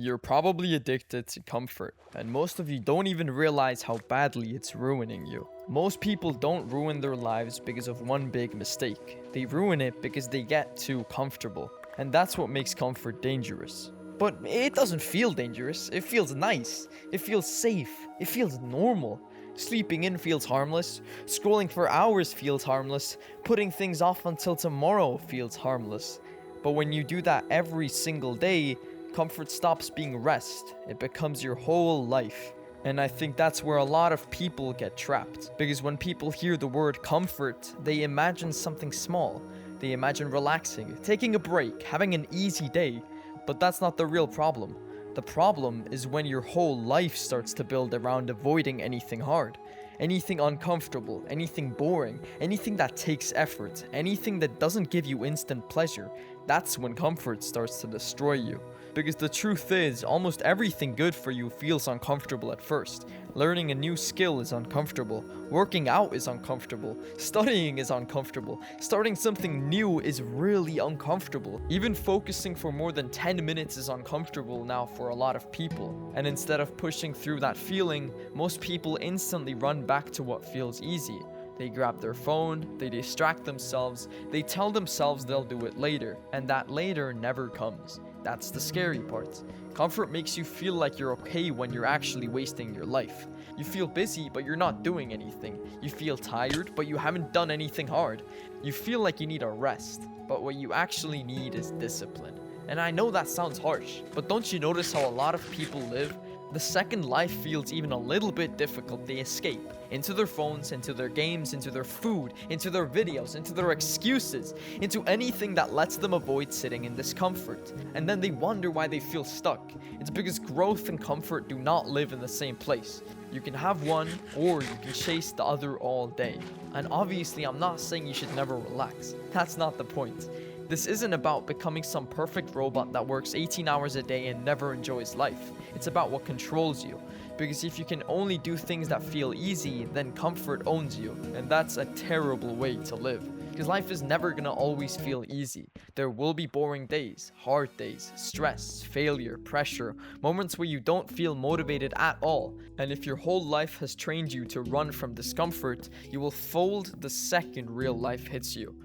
You're probably addicted to comfort, and most of you don't even realize how badly it's ruining you. Most people don't ruin their lives because of one big mistake. They ruin it because they get too comfortable, and that's what makes comfort dangerous. But it doesn't feel dangerous, it feels nice, it feels safe, it feels normal. Sleeping in feels harmless, scrolling for hours feels harmless, putting things off until tomorrow feels harmless. But when you do that every single day, comfort stops being rest, it becomes your whole life. And I think that's where a lot of people get trapped. Because when people hear the word comfort, they imagine something small. They imagine relaxing, taking a break, having an easy day. But that's not the real problem. The problem is when your whole life starts to build around avoiding anything hard. Anything uncomfortable, anything boring, anything that takes effort, anything that doesn't give you instant pleasure. That's when comfort starts to destroy you. Because the truth is, almost everything good for you feels uncomfortable at first. Learning a new skill is uncomfortable. Working out is uncomfortable. Studying is uncomfortable. Starting something new is really uncomfortable. Even focusing for more than 10 minutes is uncomfortable now for a lot of people. And instead of pushing through that feeling, most people instantly run back to what feels easy. They grab their phone, they distract themselves, they tell themselves they'll do it later, and that later never comes. That's the scary part. Comfort makes you feel like you're okay when you're actually wasting your life. You feel busy, but you're not doing anything. You feel tired, but you haven't done anything hard. You feel like you need a rest, but what you actually need is discipline. And I know that sounds harsh, but don't you notice how a lot of people live? The second life feels even a little bit difficult, they escape. Into their phones, into their games, into their food, into their videos, into their excuses, into anything that lets them avoid sitting in discomfort. And then they wonder why they feel stuck. It's because growth and comfort do not live in the same place. You can have one, or you can chase the other all day. And obviously, I'm not saying you should never relax. That's not the point. This isn't about becoming some perfect robot that works 18 hours a day and never enjoys life. It's about what controls you. Because if you can only do things that feel easy, then comfort owns you. And that's a terrible way to live. Because life is never gonna always feel easy. There will be boring days, hard days, stress, failure, pressure, moments where you don't feel motivated at all. And if your whole life has trained you to run from discomfort, you will fold the second real life hits you.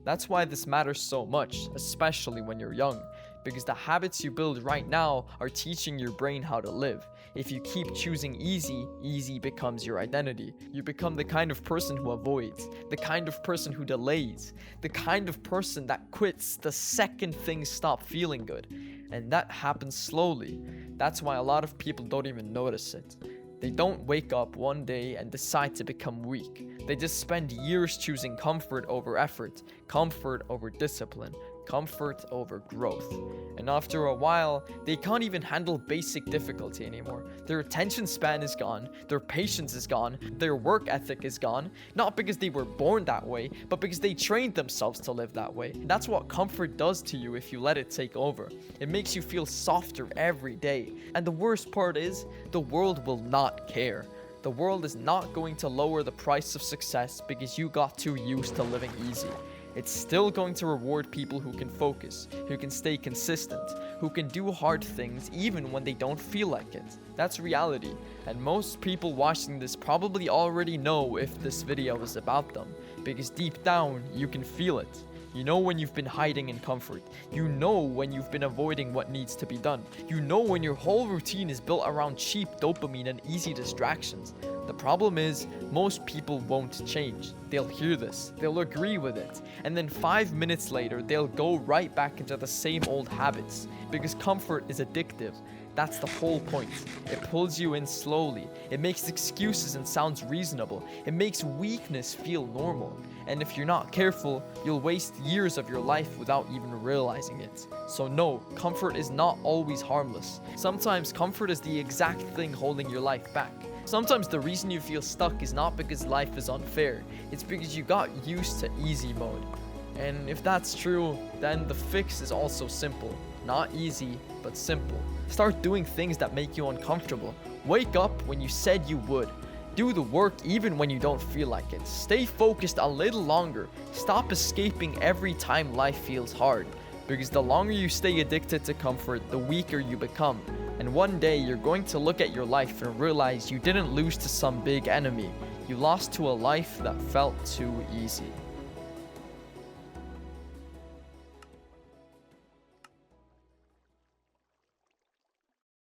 That's why this matters so much, especially when you're young, because the habits you build right now are teaching your brain how to live. If you keep choosing easy, easy becomes your identity. You become the kind of person who avoids, the kind of person who delays, the kind of person that quits the second things stop feeling good. And that happens slowly. That's why a lot of people don't even notice it. They don't wake up one day and decide to become weak. They just spend years choosing comfort over effort, comfort over discipline, comfort over growth. And after a while, they can't even handle basic difficulty anymore. Their attention span is gone, their patience is gone, their work ethic is gone, not because they were born that way, but because they trained themselves to live that way. That's what comfort does to you if you let it take over. It makes you feel softer every day. And the worst part is, the world will not care. The world is not going to lower the price of success because you got too used to living easy. It's still going to reward people who can focus, who can stay consistent, who can do hard things even when they don't feel like it. That's reality, and most people watching this probably already know if this video is about them, because deep down, you can feel it. You know when you've been hiding in comfort. You know when you've been avoiding what needs to be done. You know when your whole routine is built around cheap dopamine and easy distractions. The problem is, most people won't change. They'll hear this, they'll agree with it, and then 5 minutes later, they'll go right back into the same old habits. Because comfort is addictive. That's the whole point. It pulls you in slowly. It makes excuses and sounds reasonable. It makes weakness feel normal. And if you're not careful, you'll waste years of your life without even realizing it. So no, comfort is not always harmless. Sometimes comfort is the exact thing holding your life back. Sometimes the reason you feel stuck is not because life is unfair. It's because you got used to easy mode. And if that's true, then the fix is also simple. Not easy, but simple. Start doing things that make you uncomfortable. Wake up when you said you would. Do the work even when you don't feel like it. Stay focused a little longer. Stop escaping every time life feels hard. Because the longer you stay addicted to comfort, the weaker you become. And one day you're going to look at your life and realize you didn't lose to some big enemy. You lost to a life that felt too easy.